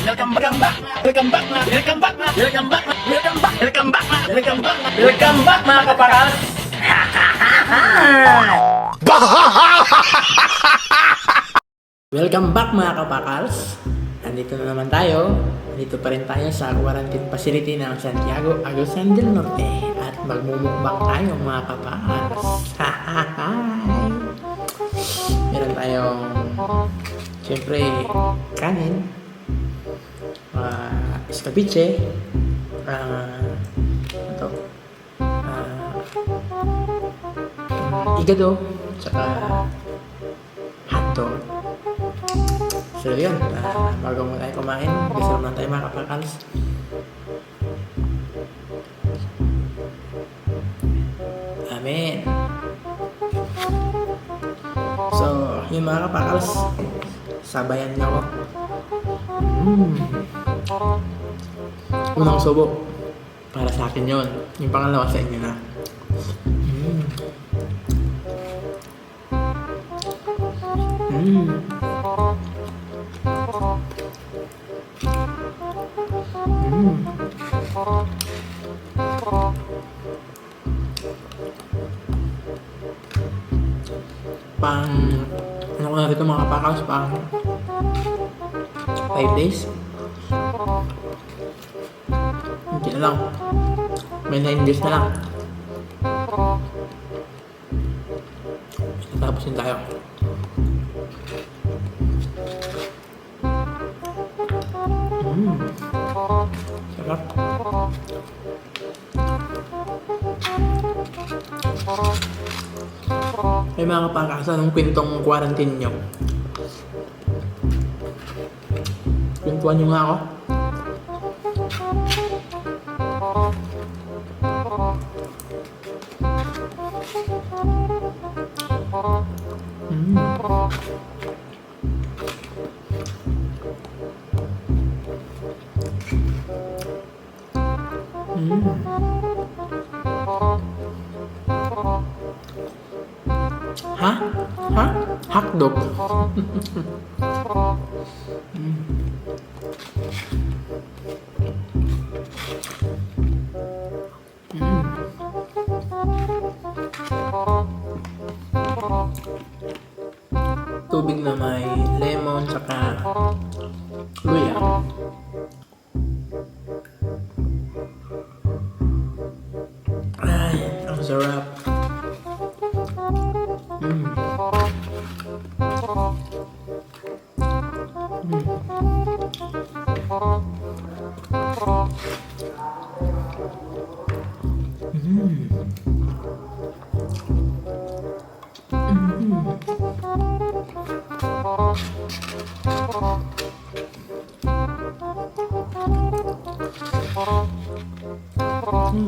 welcome back, welcome back, welcome back, welcome back, welcome back, welcome back, welcome back, welcome back mga kapakals. Welcome back mga kapakals. Nandito na naman tayo. Nandito pa rin tayo sa quarantine facility ng Santiago, Agusan del Norte. At magmumukbang tayo mga kapakals. Meron tayong siyempre kanin, escabeche, igado, tsaka hotdog. So yun, bago mo tayo kumain, gasarap na tayo mga kapakals. Amen. So, yun mga kapakals, sabayan niyo ako. Unang subo, para sa akin yun. Yung pangalawa sa inyo na. Ano ko na dito mga kapakals, pang 5 days. Hindi na lang. May 9 days na lang. Tapos yun tayo. Sarap. Ay mga kapakals, anong kwentong quarantine nyo? Kwentuhan nyo nga ako. Ha? Ha? Hotdog. Tubig na may lemon saka luya. Ay, ang sarap.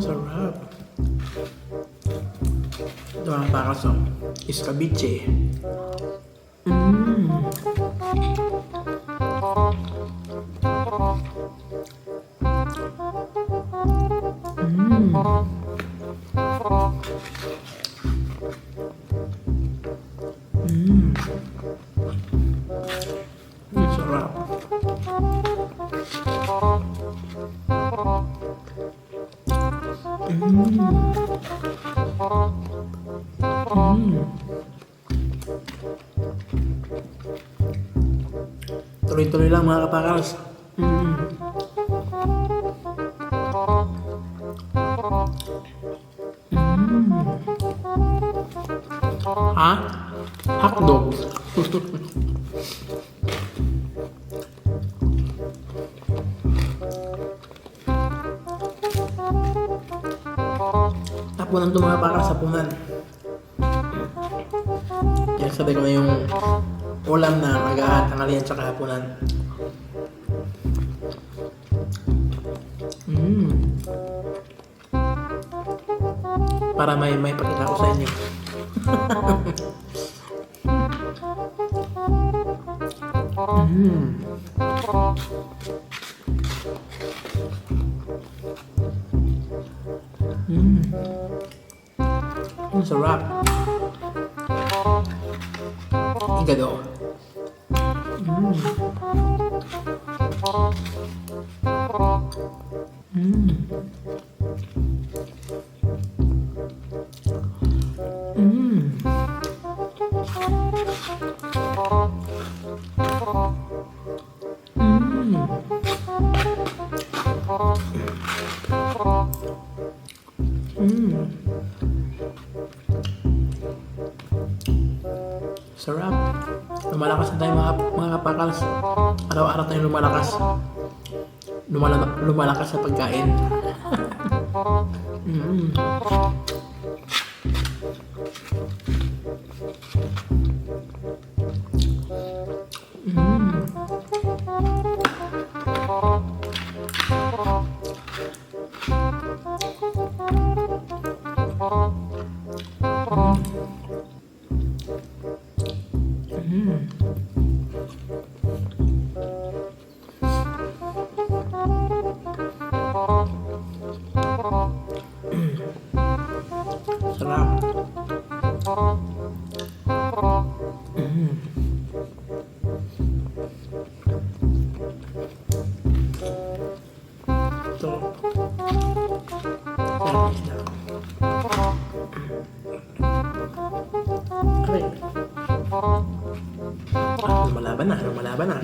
Sarap. Ito ang pakas ng escabeche. Sarap. Tuloy-tuloy lang mga kapakals. Ha? Hotdog. Tapunan ito mga kapakals, sapunan. Kaya sabi ko na yung ulam na mag-ahat, tanghalian tsaka hapunan. Para may pakita ko sa inyo. Ang sarap. Igado. Mm. Mm. Mm. Sarap. Lumalakas na tayo mga kapakals. Araw-araw tayong lumalakas. Lumalakas sa pagkain. Mm. Mm. Mm. Sarap. Mm. Ito. Sarap isda. Aray. Lumalaban na. Lumalaban na.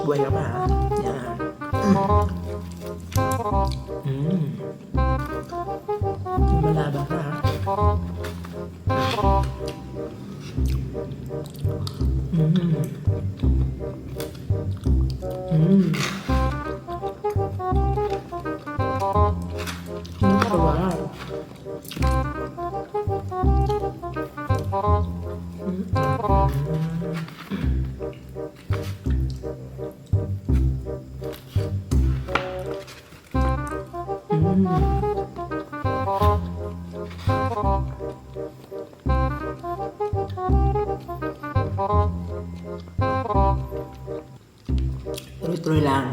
Buhay ka pa, ha? Yan. Lumalaban ka, ha? Wow. Tuloy-tuloy lang.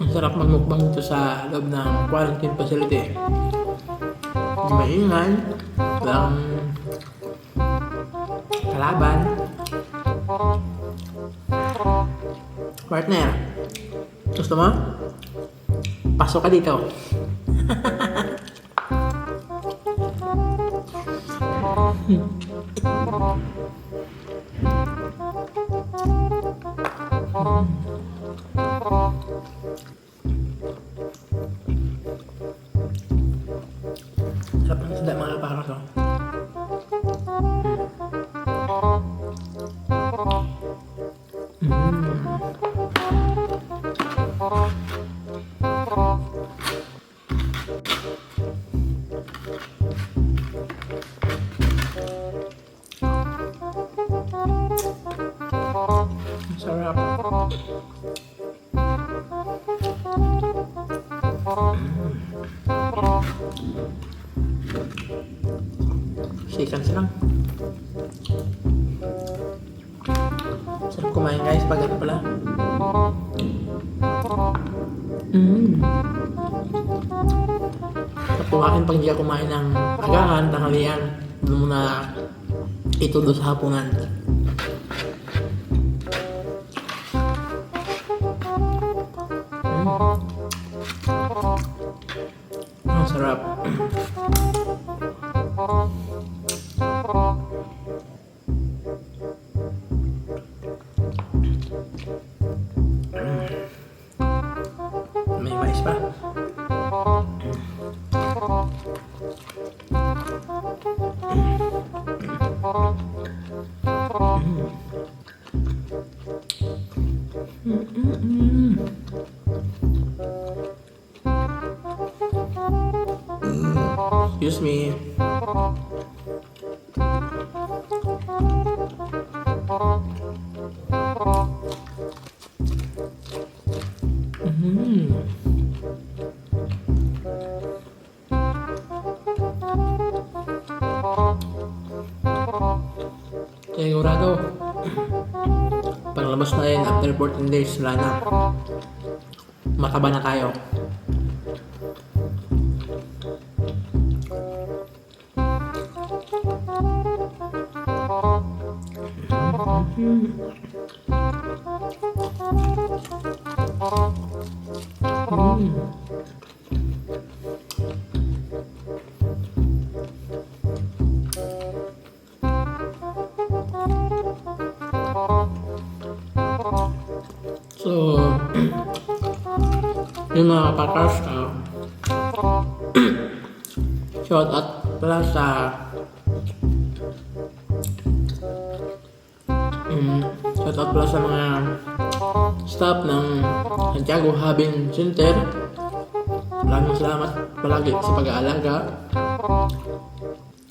Ang sarap magmukbang dito sa loob ng quarantine facility. Hindi maingay, walang kalaban. Partner, gusto mo? Pasok ka dito. Sarap ng isda mga kapakaros, oh. Sarap. Seconds lang. Sarap kumain guys pag ano pala. Sarap kumain pag hindi ka kumain ng agahan, tanghalian. Doon mo na itulo sa hapunan. Ang sarap. May mais pa. Excuse me. Sigurado, paglabas na yun after 14 days, wala na. Mataba na tayo. So, yung mga kapakas, shout out pala sa mga staff ng Santiago Hubing Center. Maraming salamat palagi sa pag-aalaga.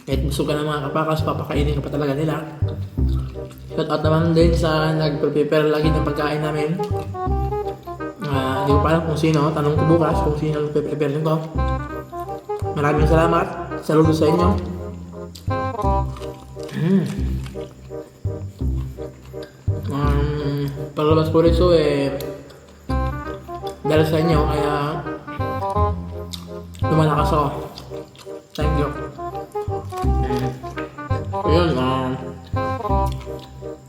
Kahit gusto ka ng mga kapakas, papakainin ka pa talaga nila. Shout out naman din sa nag-prepare lagi ng pagkain namin. Hindi ko pa alam kung sino. Tanong ko bukas kung sino nag-prepare nito. Maraming salamat. Saludo sa inyo. Paglabas ko rito dahil sa inyo, kaya lumalakas ako. Thank you. Ayun,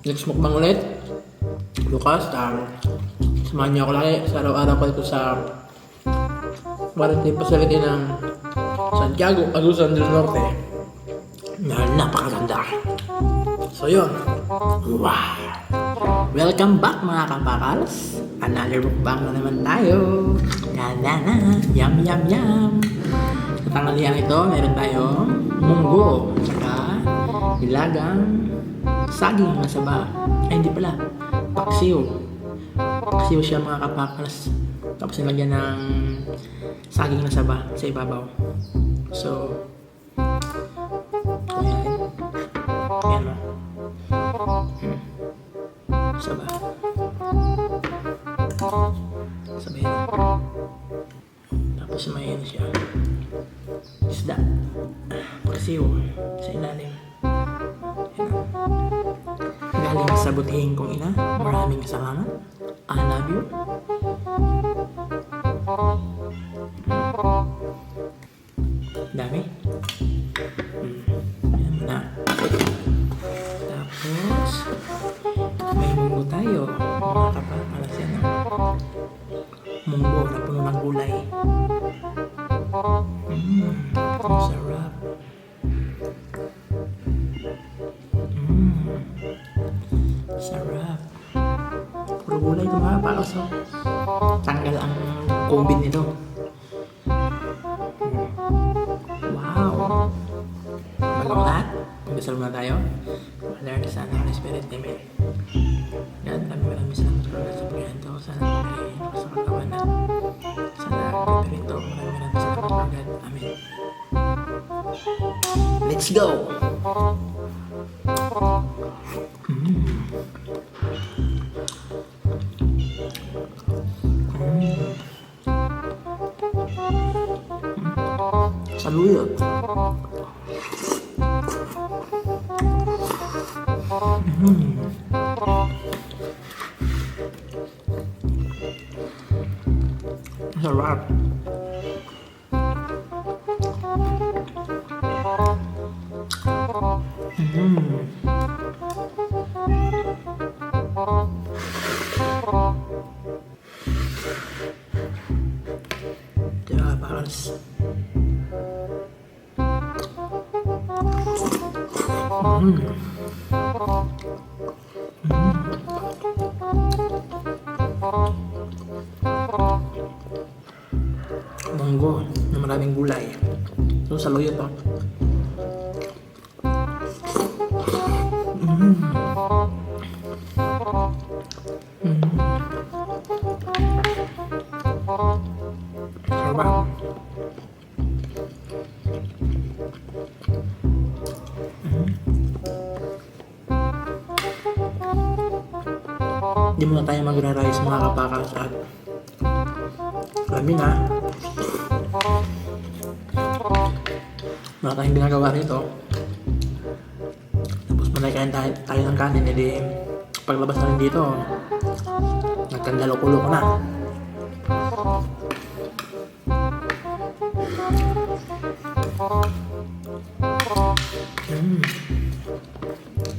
next mukbang ulit. Bukas, samahan niyo ako lagi sa araw-araw ko dito sa quarantine facility ng Santiago, Agusan del Norte na napakaganda. So yun. Wow! Welcome back mga kapakals. Another mukbang na naman tayo. Yum yum yum. Sa tanghalian ito, meron tayong munggo saka nilagang saging na saba. Ay, hindi pala. Paksiw. Paksiw siya mga kapakals. Tapos nilagyan ng saging na saba sa ibabaw. So, ayan o. Saba. Sabihin na. Tapos may ano siya. Isda. Paksiw sa ilalim. Galing sa butihin kong ina. Maraming salamat. I love you. Dami. Ayan na. Tapos may munggo tayo. Mga kapakalas yan. Munggo na puno ng gulay. Ang sarap. Sarap. Puro gulay ito mga kapakalas. Tanggal ang combine nito. Wow. Bagong lahat. Magdasal muna tayo. Father, the Son, and Holy Spirit. Amen. God, maraming salamat po sa pagkakanto. Sana maging sa katawan na. Sana pagkakanto. Maraming salamat po, God. Amen. Let's go! Saluyot. Sarap. Diba, paras. Munggo na maraming gulay. So, saluyot to. Sarap. Di muna tayo magra-rice mga kapakas at alam na wala tayong ginagawa rito. Tapos manay tayo ng kanin, edi paglabas na rin dito nagkandalo-kulo ko na.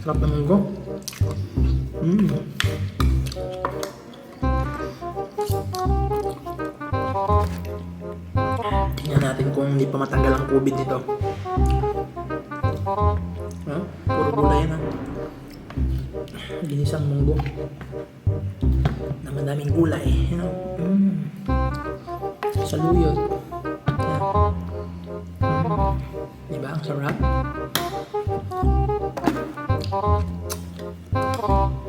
Sarap na munggo. Tingnan natin kung hindi pa matanggal ang COVID nito. Puro gulay yan ginisang munggo na madaming gulay, you know? Saluyot. Diba ang sarap?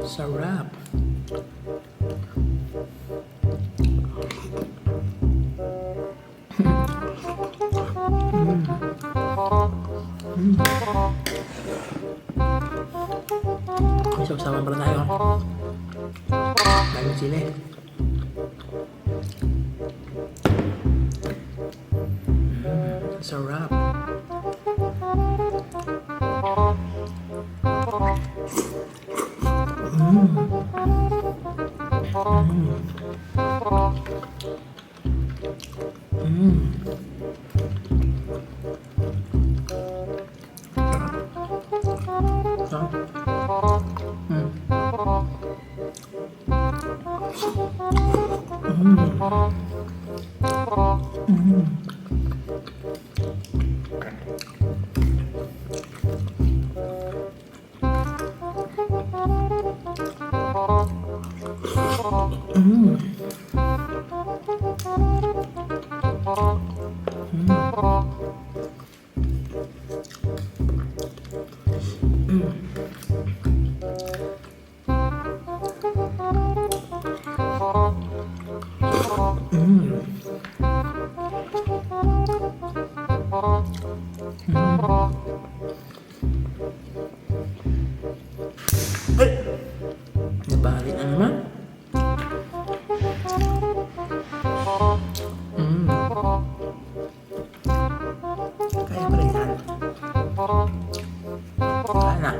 Sarap. Isaw-sawan pala tayo. Daming sili. Sarap. Nabali na naman. Kaya pa rin yan. Kaya na.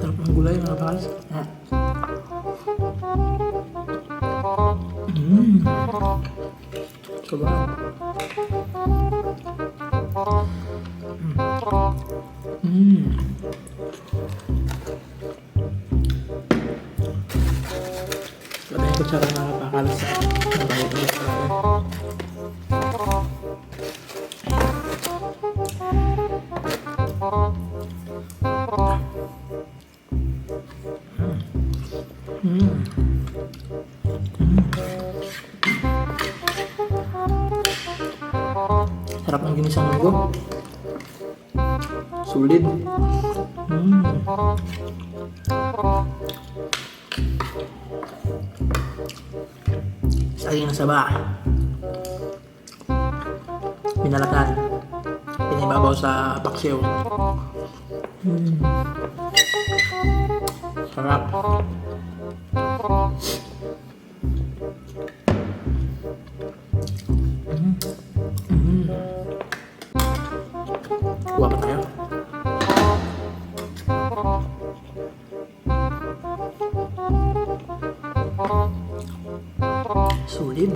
Sarap ng gulay mga pakas. Sarap. Wala yung kutsara mga pakas. Nabalik-balik talaga. Sarap ng ginisang munggo. Sulit. Saging na saba. Pinalatan. Pinibabaw sa paksiw. Sarap. Kuha pa tayo. Sulit.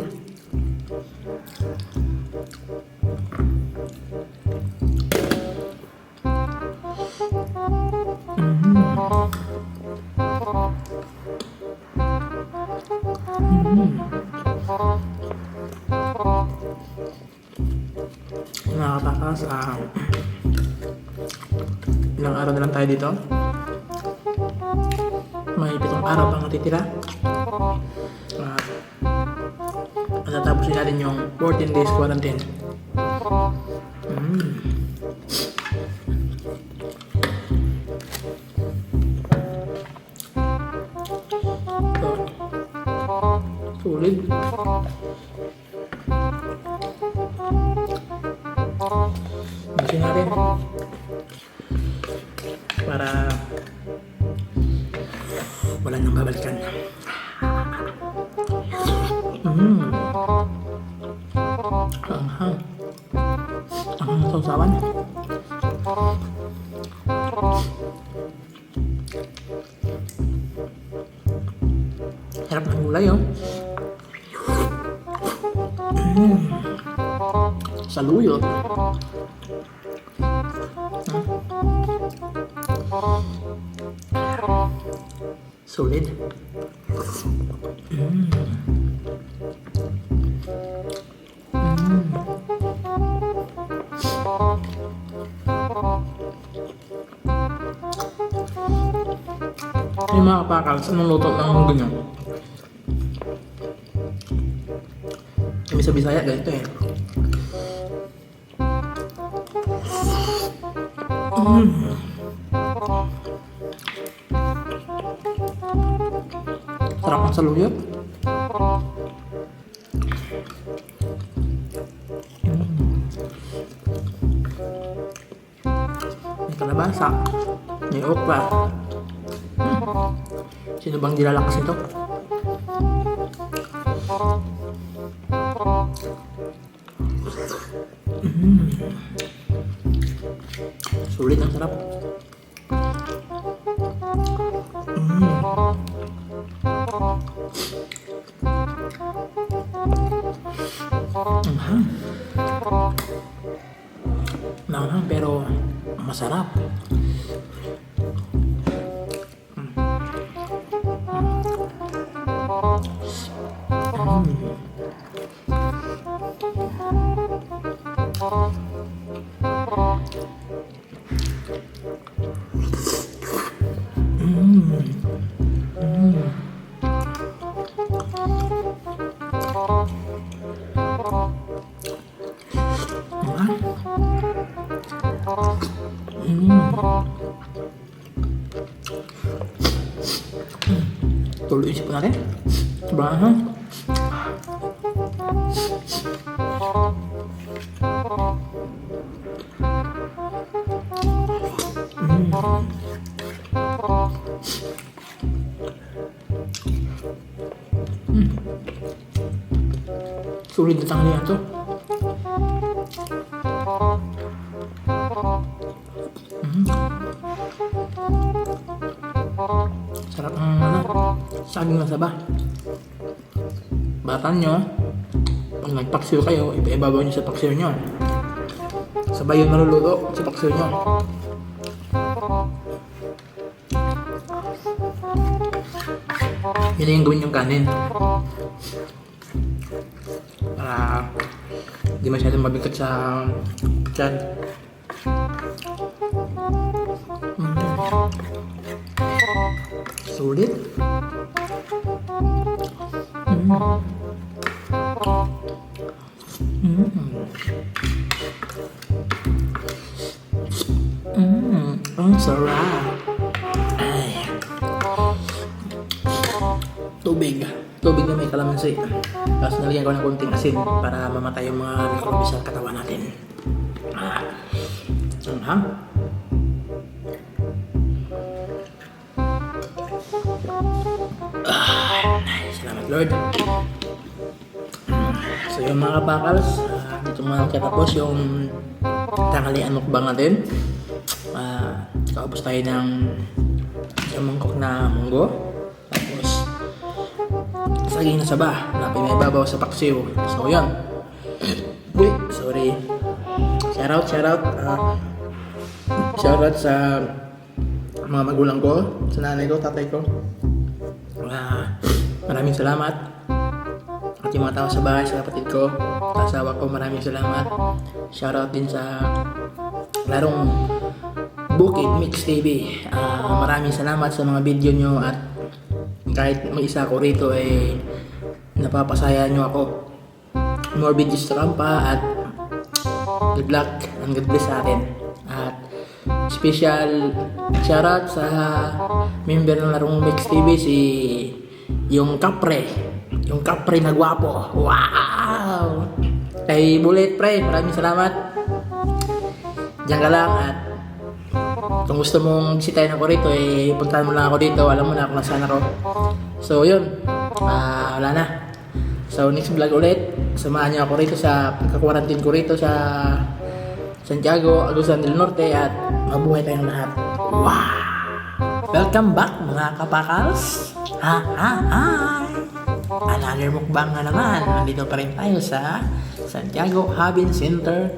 Mga kapakas, ilang araw na lang tayo dito. May 7 araw pang natitira. Matatapos natin yung 14 days quarantine. Sulit. Bisin natin para wala nang babalikan. Anghang. Anghang na sausawan. Sarap ng gulay, oh. Saluyot. Solid. Yung mga kapakals, anong luto ng ganyan? Kami sa Bisaya, ganito eh. Sarap ang saluyot. May kalabasa. May okra. Sino bang dilalakas ito? Sulit, ang sarap. Maanghang pero masarap. Tuloy isip natin. Sobrang anghang. Sulit na tanghalian to. Sarap ng saging na saba. Batan nyo, pag nagpaksiw kayo, ibabaw nyo sa paksiw nyo. Sabay yung maluluto sa paksiw nyo. Yun yung gawin yung kanin. Para hindi masyadong mabigat sa tiyan. Sulit. Ang sarap. Ay. Tubig na may kalamansi. Tapos nalagyan ko ng konting asin para mamatay yung mga mikrobyo sa katawan natin. Anghang. Salamat Lord. So yung mga kapakals, dito mga katapos yung tanghalian mukbang natin. Kaupos tayo ng isang mangkok na munggo. Tapos saging na saba na pinababaw sa paksiw. So yun. Uy, sorry. Shoutout sa mga magulang ko, sa nanay ko, tatay ko. Maraming salamat. At yung mga tao sa bahay, sa kapatid ko, sa asawa ko, maraming salamat. Shoutout din sa larong Bukid Mix TV. Maraming salamat sa mga video nyo at kahit mag-isa ako rito ay napapasaya nyo ako. More videos to come pa at good luck and God bless sa atin. At special shoutout sa member ng larong Mix TV, si yung kapre. Yung kapre na gwapo. Wow! Kay Bullet pre, maraming salamat. Diyan ka lang at kung gusto mong bisitahin ako rito, puntahan mo lang ako dito. Alam mo na kung nasaan ako. So yun, wala na. So next vlog ulit, samahan niyo ako rito sa pagka-quarantine ko rito sa Santiago, Agusan del Norte at mabuhay tayong lahat. Wow! Welcome back mga kapakals. Another mukbang na naman. Nandito pa rin tayo sa Santiago Habin Center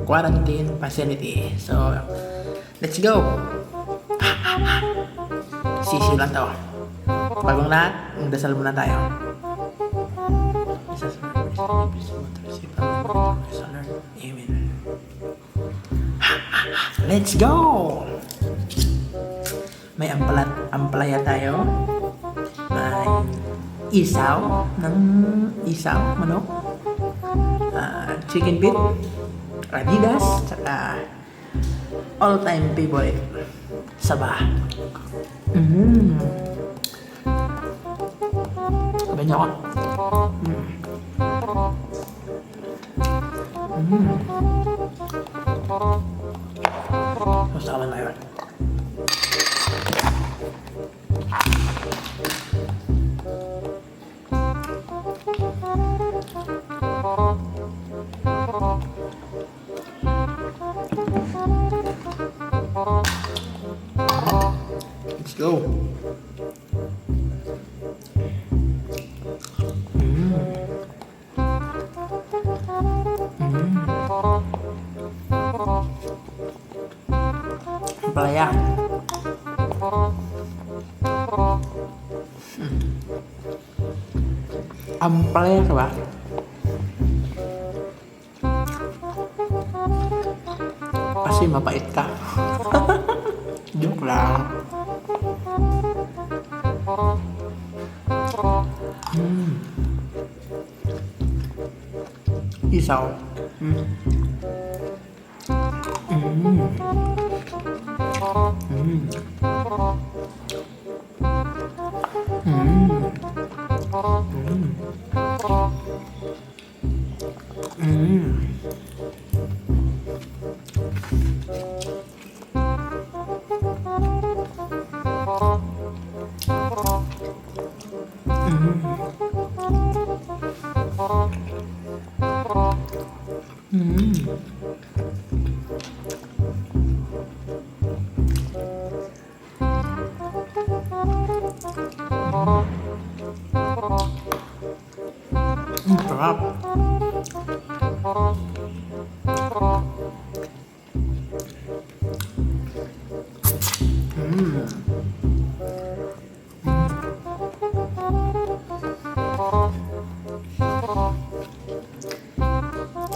Quarantine Facility. So, let's go! Sisiw lang to. Bagong lahat, magdasal muna tayo. Amen. Let's go! May ampalaya tayo. May isaw manok. Chicken feet, Adidas, saka all-time favorite, saba. Sabi niyo ako. Masama na yun. Let's go. Ampalaya. Ampalaya ka ba? Kasi mapait ka. Joke lang. Isaw. Sarap.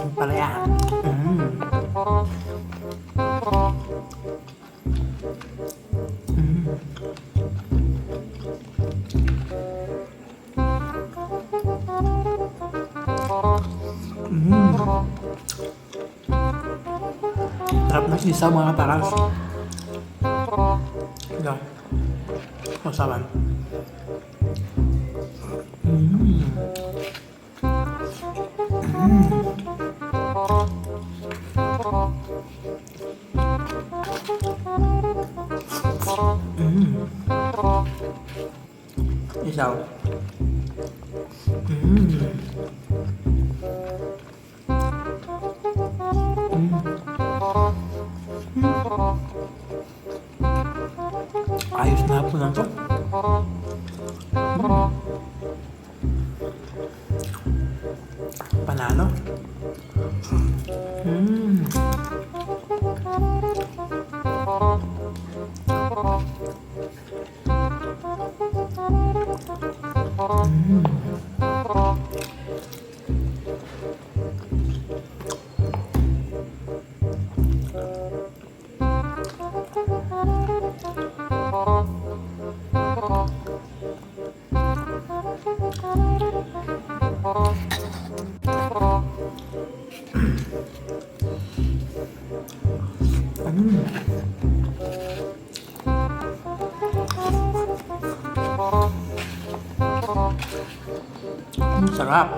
Ampalaya. Sarap na sisa mga taras. Ito. Masaban. Isaw. Ayos na po lang to. Panalo. Sarap.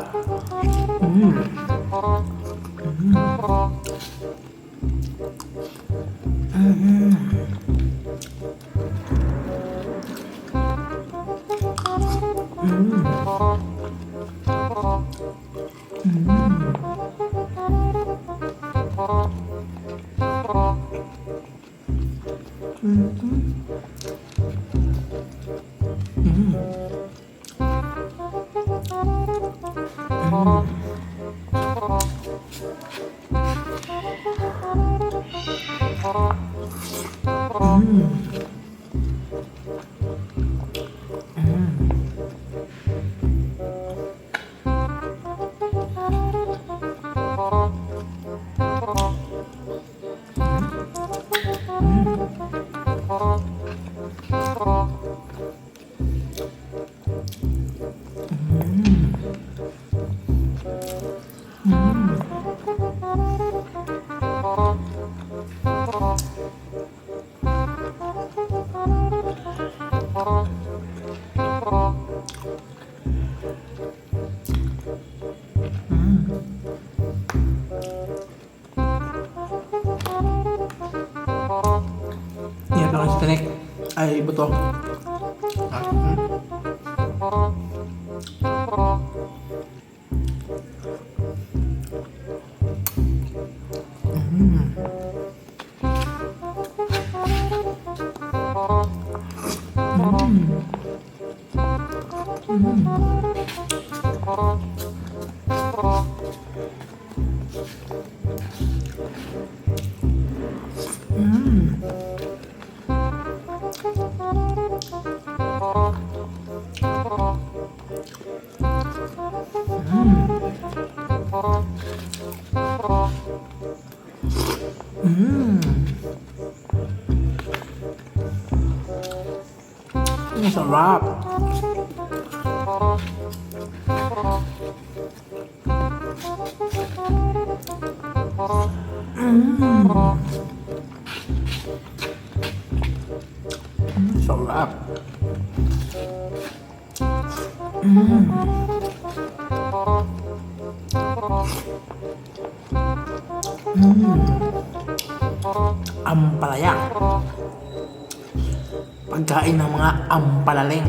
Yan lang si tinik. Ay, buto. Sarap. Sarap. Ampalaya. Pagkain ng mga ampalaling.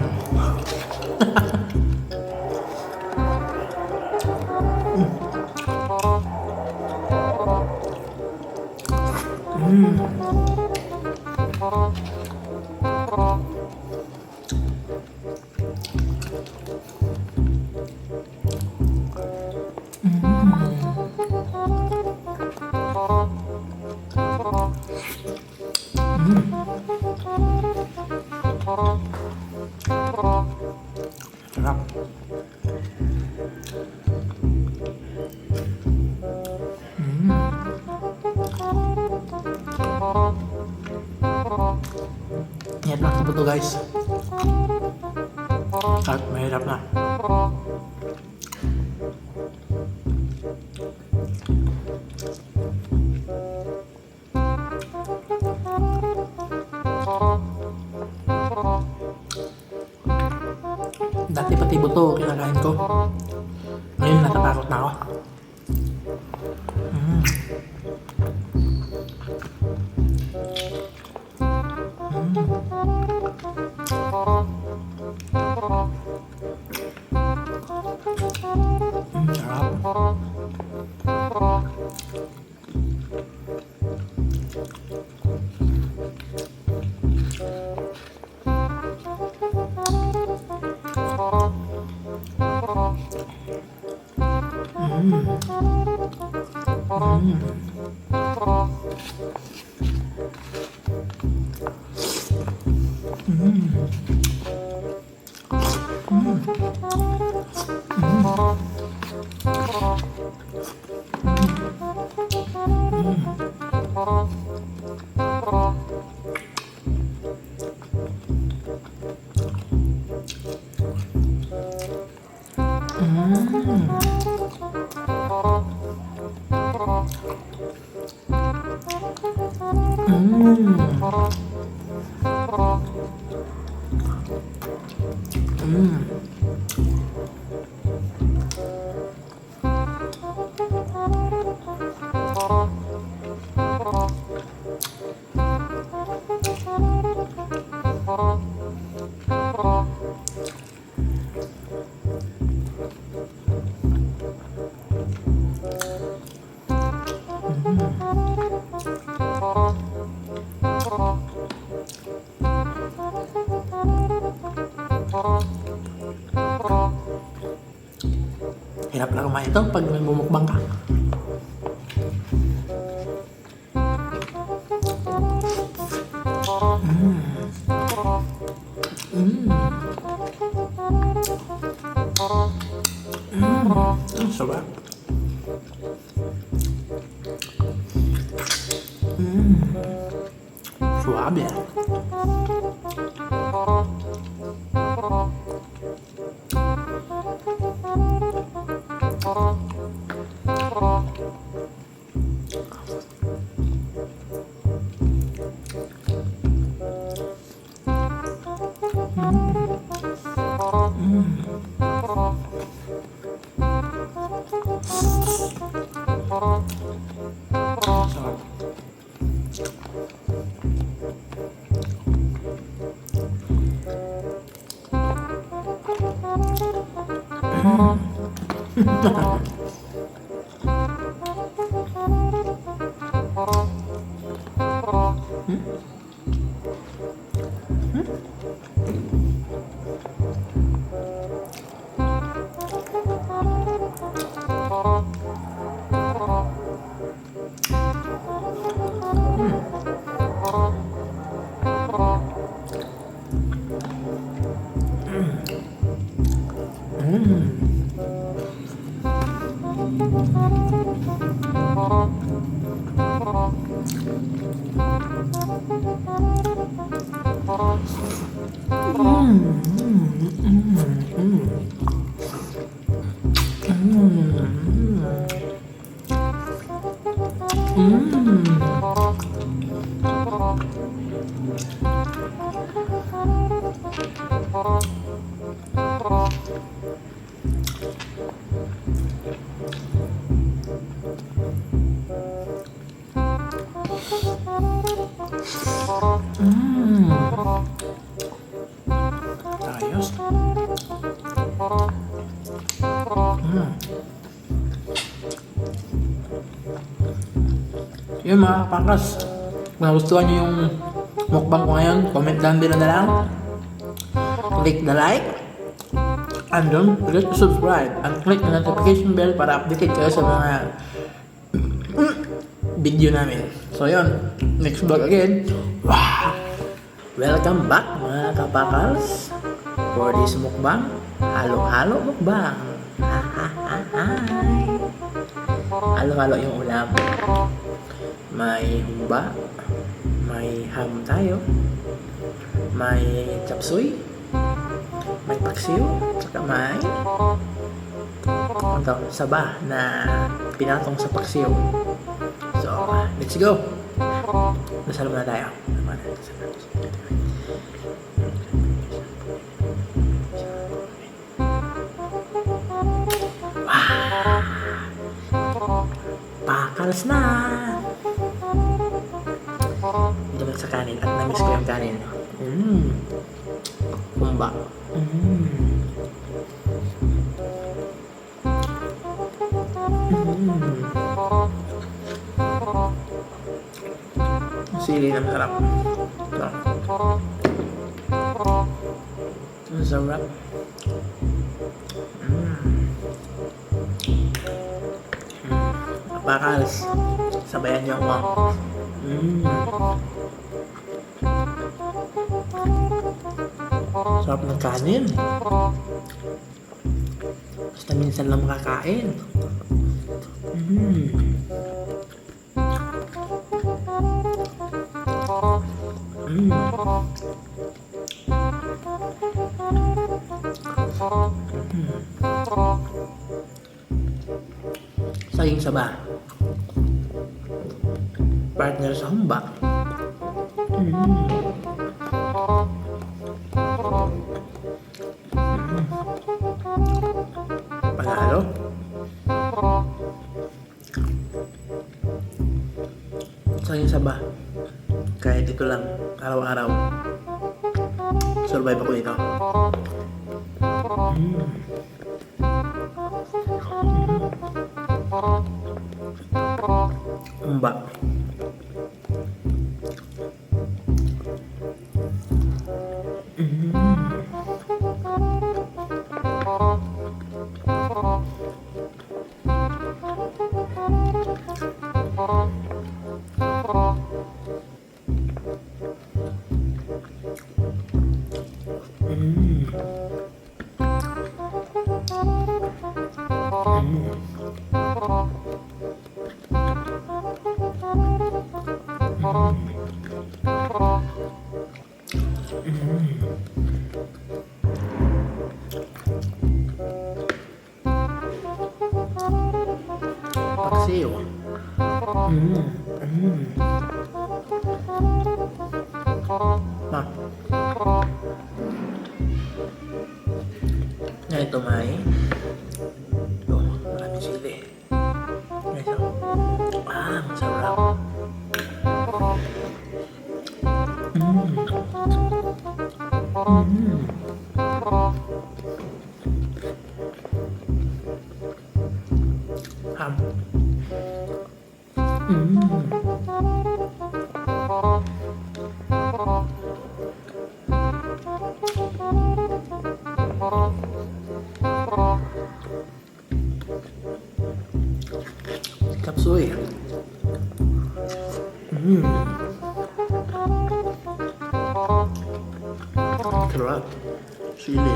Sarap. Yan lang sa buto guys. At mahirap na. Dati pati buto kinakain ko. Ngayon natatakot na ako. Sarap. Hirap lang kumain ito pag nagmumukbang ka. Ang sarap. Suabe. Sarap. Ayos. Yun mga kapakas, kung nagustuhan nyo yung mukbang ko ngayon, comment down below na lang. Click the like and don't forget to subscribe and click the notification bell para updated kayo sa mga video namin. So yun, next vlog again. Wow! Welcome back mga kapakals for this mukbang. Halo-halo mukbang. Halo-halo yung ulam. May humba, may ham tayo, may chapsuy, may paksiw, saka may saba na pinatong sa paksiw. So, let's go! Dasal muna tayo. Wow! Pakals na! Hindi naman sa kanin at namiss ko yung kanin. Humba. Sili na masarap. Ang sarap. Pakals. Sabayan niyo ako. Sarap ng kanin. Basta minsan lang makakain. Saging saba. Partner sa humba. Panalo. Saging saba. Kahit ito lang, araw-araw. Survive ako dito. Humba. Paksiw. Nah, ito may maraming sili. Ito. Masarap. Kapsoy. Sarap. Sili.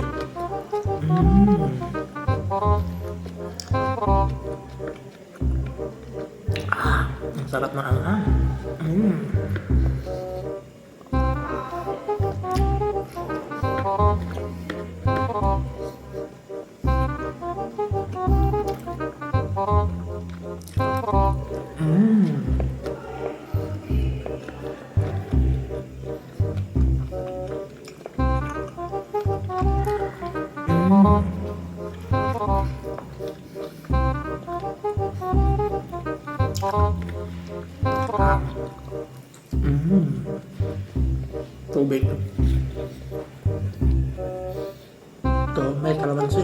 Ang sarap na anghang. Tubig. Ito, may kalamansi.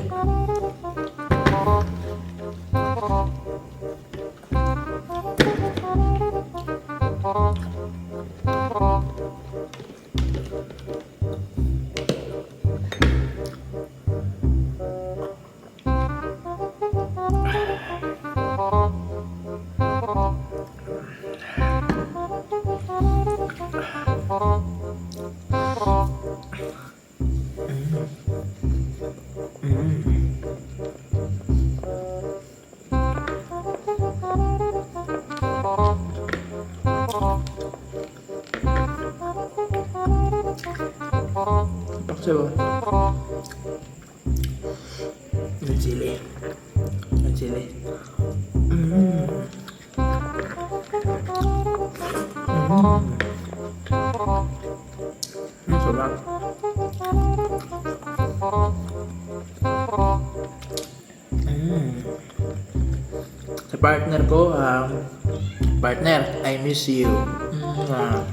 Paksiw. May sili. May sili. Sarap. Sa partner ko, partner, I miss you. Ang sarap.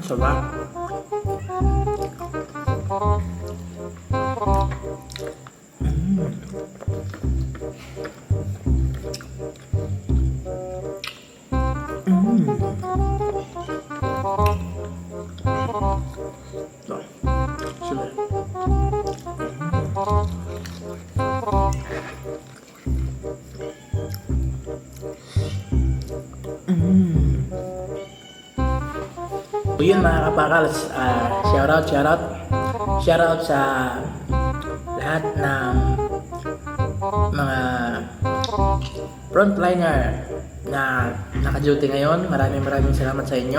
Sila. So yun mga kapakals, shoutout sa lahat ng mga frontliner na naka-duty ngayon. Maraming salamat sa inyo.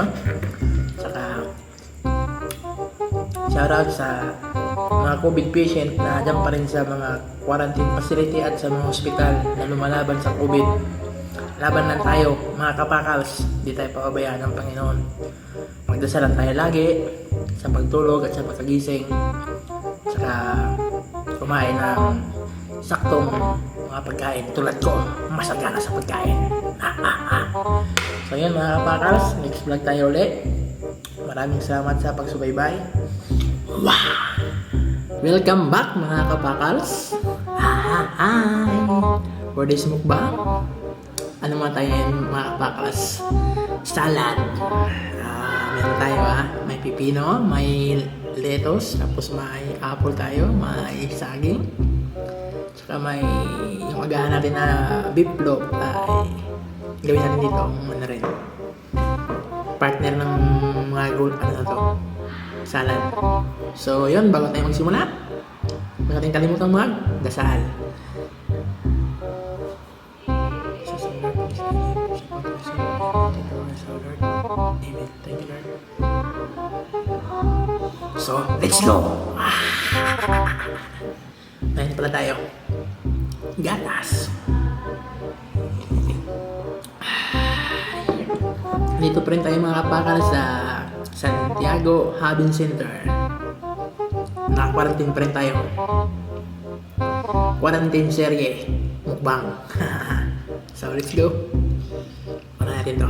Saka shoutout sa mga COVID patient na dyan pa rin sa mga quarantine facility at sa mga hospital na lumalaban sa COVID. Laban lang tayo mga kapakals, di tayo pababayaan ng Panginoon. Magdasalan tayo lagi sa pagtulog at sa pagkagising, saka kumain ng saktong mga pagkain tulad ko, masagana sa pagkain. So yun mga kapakals, next vlog tayo ulit. Maraming salamat sa pagsubaybay. Wow! Welcome back mga kapakals! Hi! For this mukbang, ano mga tayo mga kapakals? Salad! Meron tayo may pipino, may lettuce, tapos may apple tayo, may saging, saka may yung agahan natin na beef loaf ay gawin natin dito ano rin partner ng mga gold ano na to salad. So yun, bago tayo magsimula, huwag natin kalimutan magdasal. Thank you, Lord. So, let's go! Ngayon pala tayo. Gatas. Dito pa rin tayo mga kapakal sa Santiago Hubin Center. Naka-quarantine pa rin tayo. Quarantine serye. Mukbang. So, let's go. Ano natin to?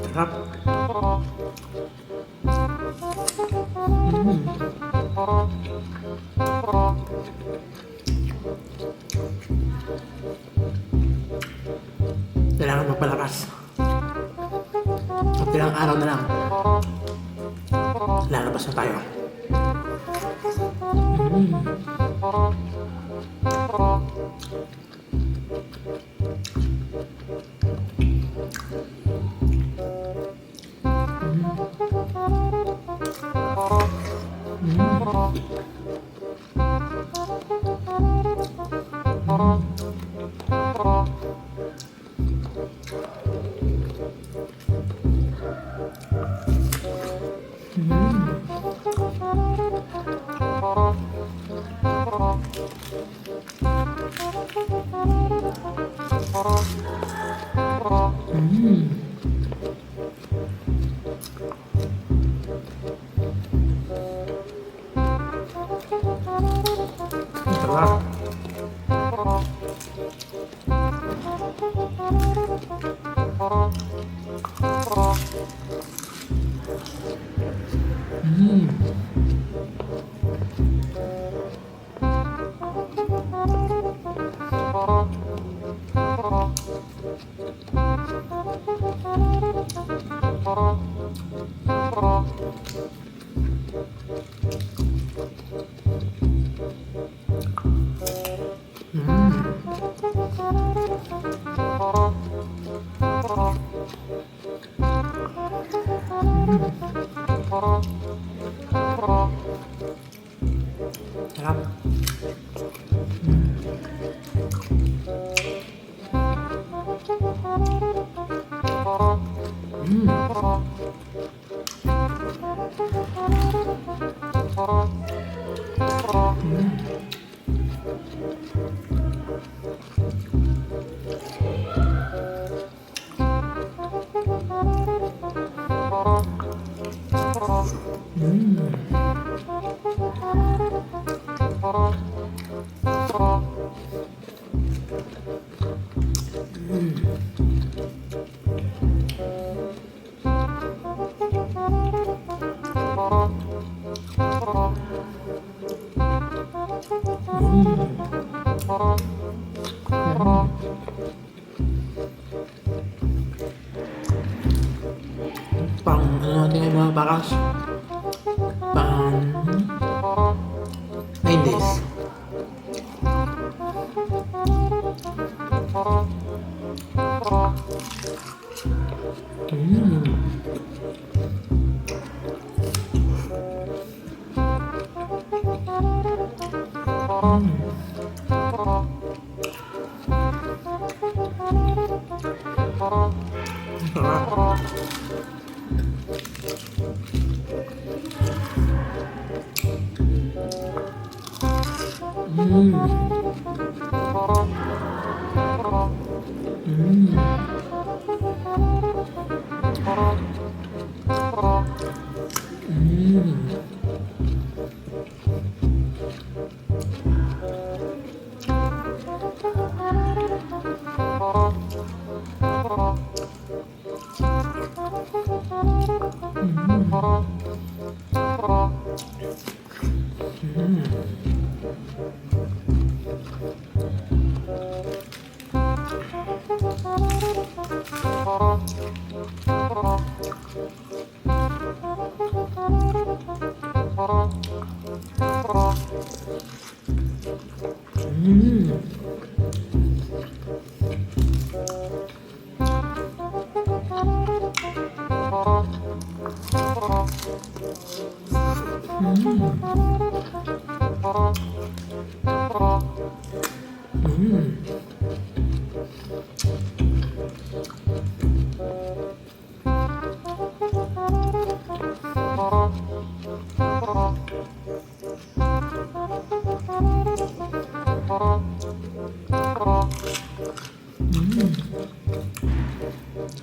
Sarap. Kailangan magpalakas. At ilang araw na lang, lalabas na tayo. Sarap. Sarap. Pang ano natin yung mga bakas? Pang 9 days. Sarap.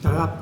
Sarap.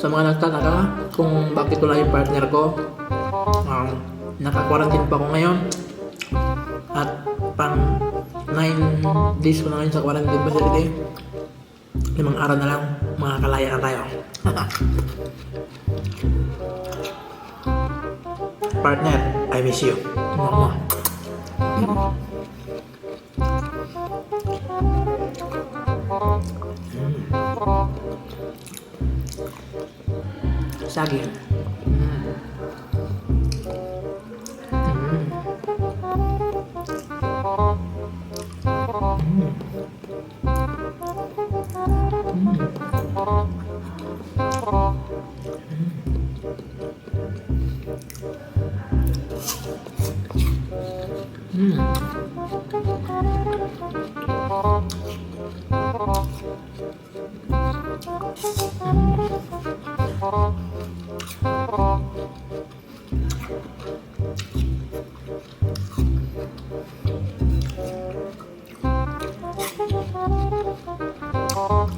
Sa mga nagtataka kung bakit wala yung partner ko, naka-quarantine pa ako ngayon at pang 9 days ko na ngayon sa quarantine facility. 5 araw na lang, makakalaya na tayo. Partner, I miss you. Mama. Saging.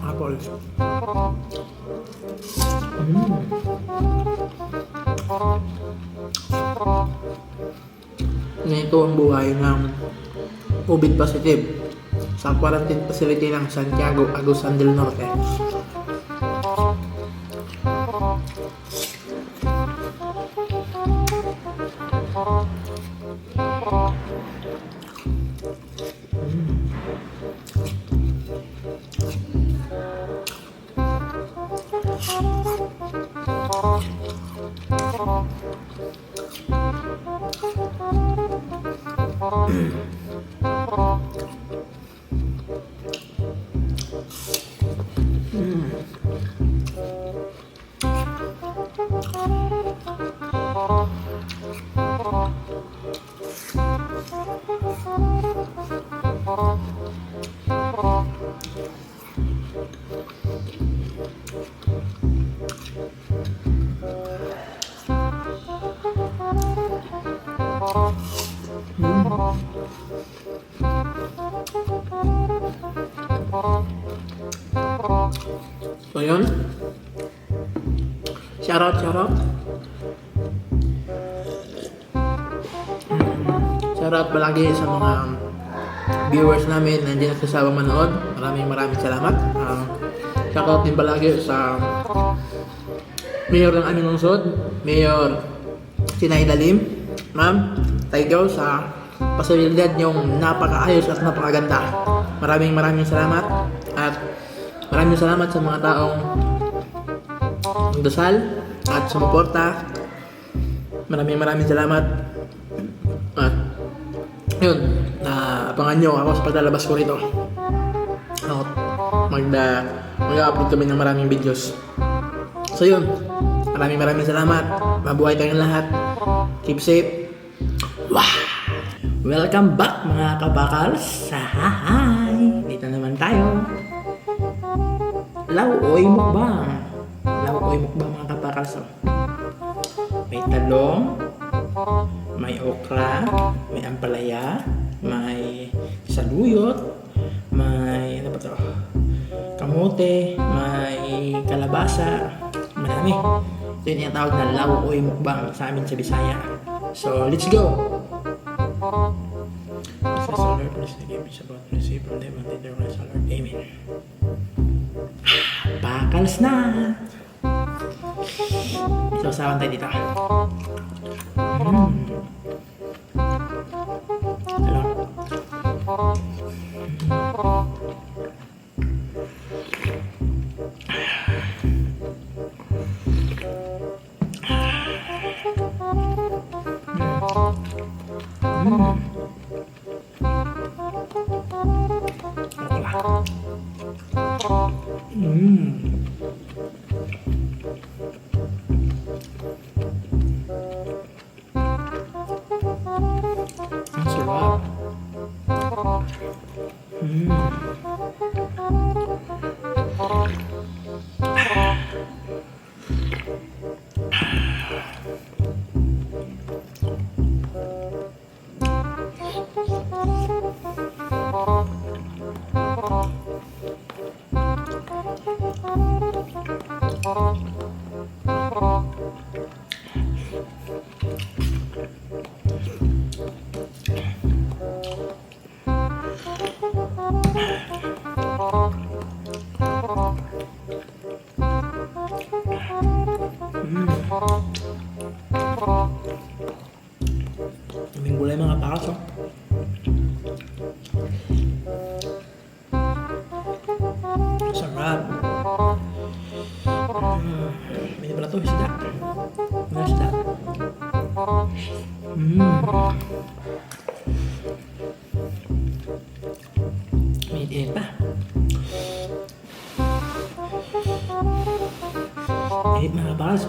Apple. Ito ang buhay ng COVID positive sa quarantine facility ng Santiago, Agusan del Norte. So yun, shoutout. Shoutout palagi sa mga viewers namin na hindi nagsasawang manood. Maraming salamat. Shoutout din palagi sa Mayor ng aming lungsod, Mayor Sinay Dalim. Ma'am, thank you sa pasilidad niyong napakaayos at napakaganda. Maraming salamat. At maraming salamat sa mga taong dasal at sumuporta. Maraming salamat. At yun, abangan nyo ako sa paglalabas ko rito. Mag-upload kami ng maraming videos. So yun, maraming salamat. Mabuhay tayong lahat. Keep safe. Wow! Welcome back mga kabakals. Hi! Dito naman tayo. Lauoy mukbang mga kabakals. May talong, may okra, may ampalaya, may saluyot, may ano ba to? Kamote, may kalabasa, marami. Ito yung tinatawag na lauoy mukbang sa amin sa Bisaya. So, let's go! Sa Lord, bless the game, it's about to receive from them and their rest, Lord. Amen. Bakals na! Isasawan tayo dito. Hello. Ang sarap. Daming gulay mga pakas, oh. Sarap. Ini pala to, isda. Ano isda? Mainit pa. Mainit mga pakas.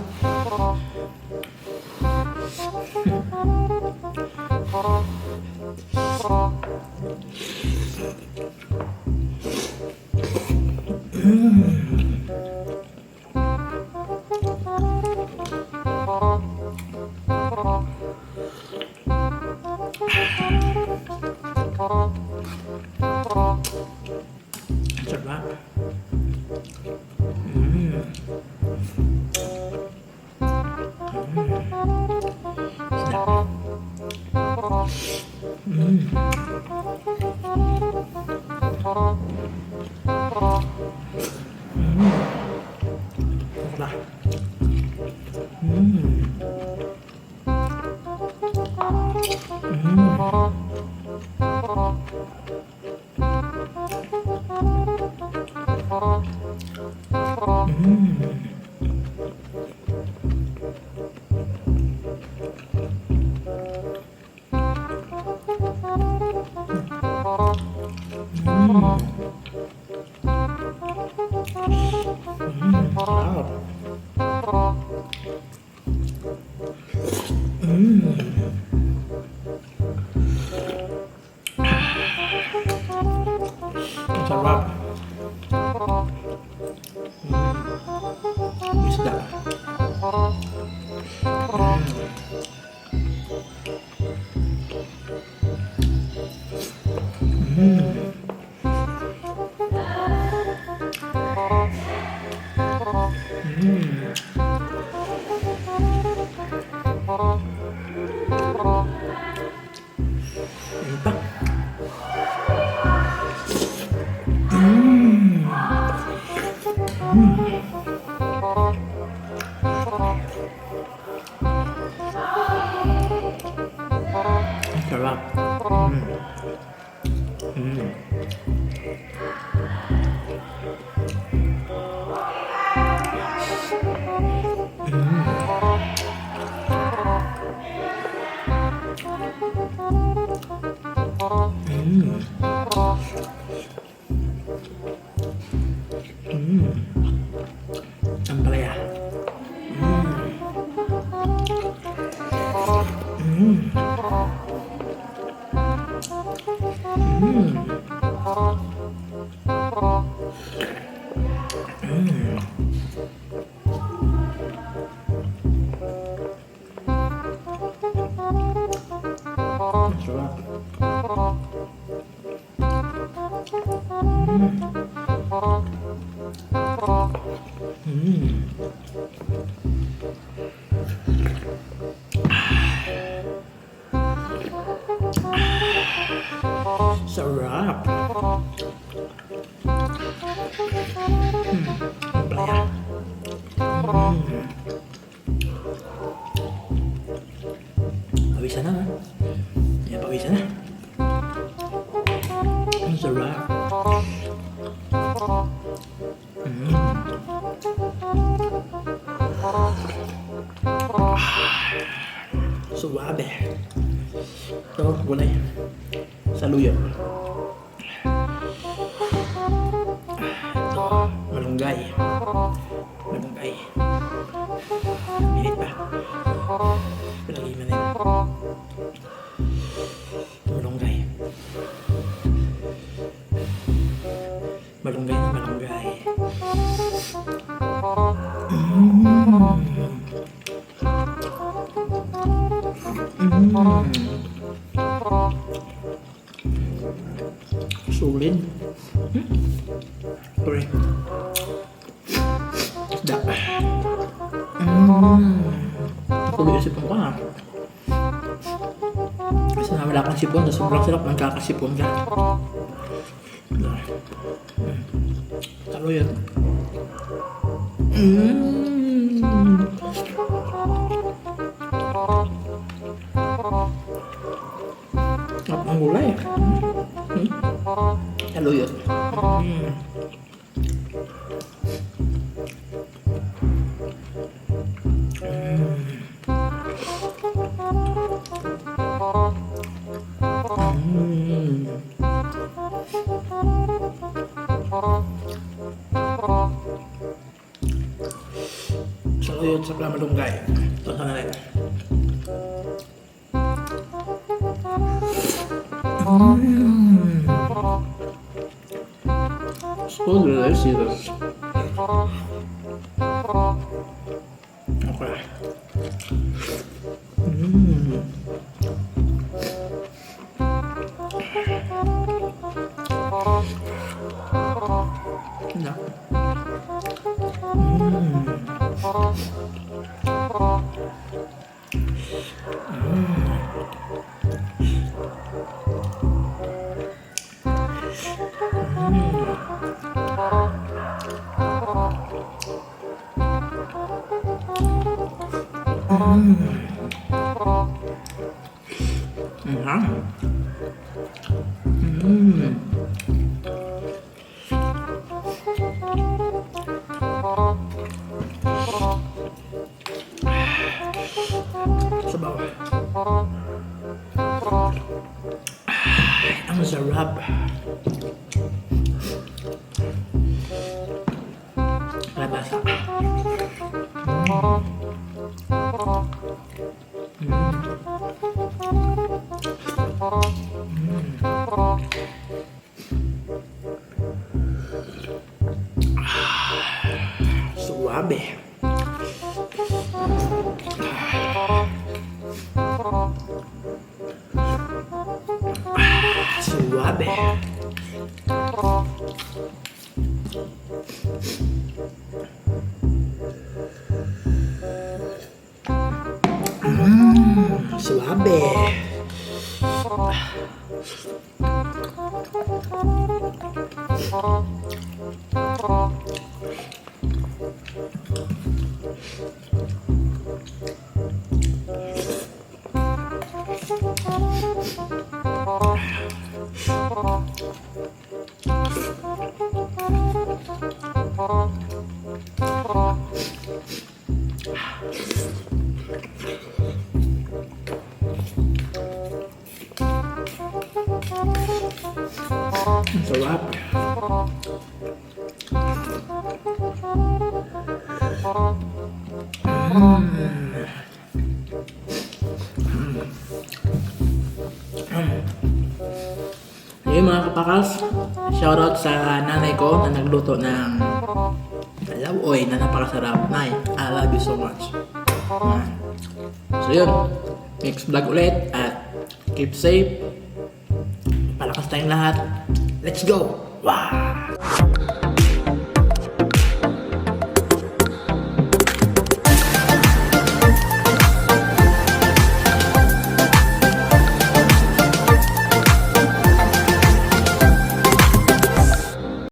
Sarap. Sarap. Isda. Sarap. Ampalaya. Sarap. Ampalaya. Pawisan na, ha? Yan, pawisan na. Ang sarap. Suwabe. Ito, gulay. Saluyo. Ito, malunggay. Malunggay. Minit pa. Palagay mo na yun. Malunggay. Malunggay na malunggay. Sulit. Pre. Isda. Tuloy isipon ko, ha? Kasi na wala kang sipon, sobrang sarap ng kakasipon ka. Talo yan. Sarap ng gulay. Haluyot. Saluyot sa Malunggay. Ito na rin. So delicious. Okay. No. Sa bawah. Ang sarap. Labasa. Suabe. Suabe. Suabe. Sarap. Yung mga kapakals, shoutout sa nanay ko na nagluto ng lawoy na napakasarap. Nay, I love you so much. So yun, next vlog ulit at keep safe. Palakas tayong lahat. Let's go! Wow!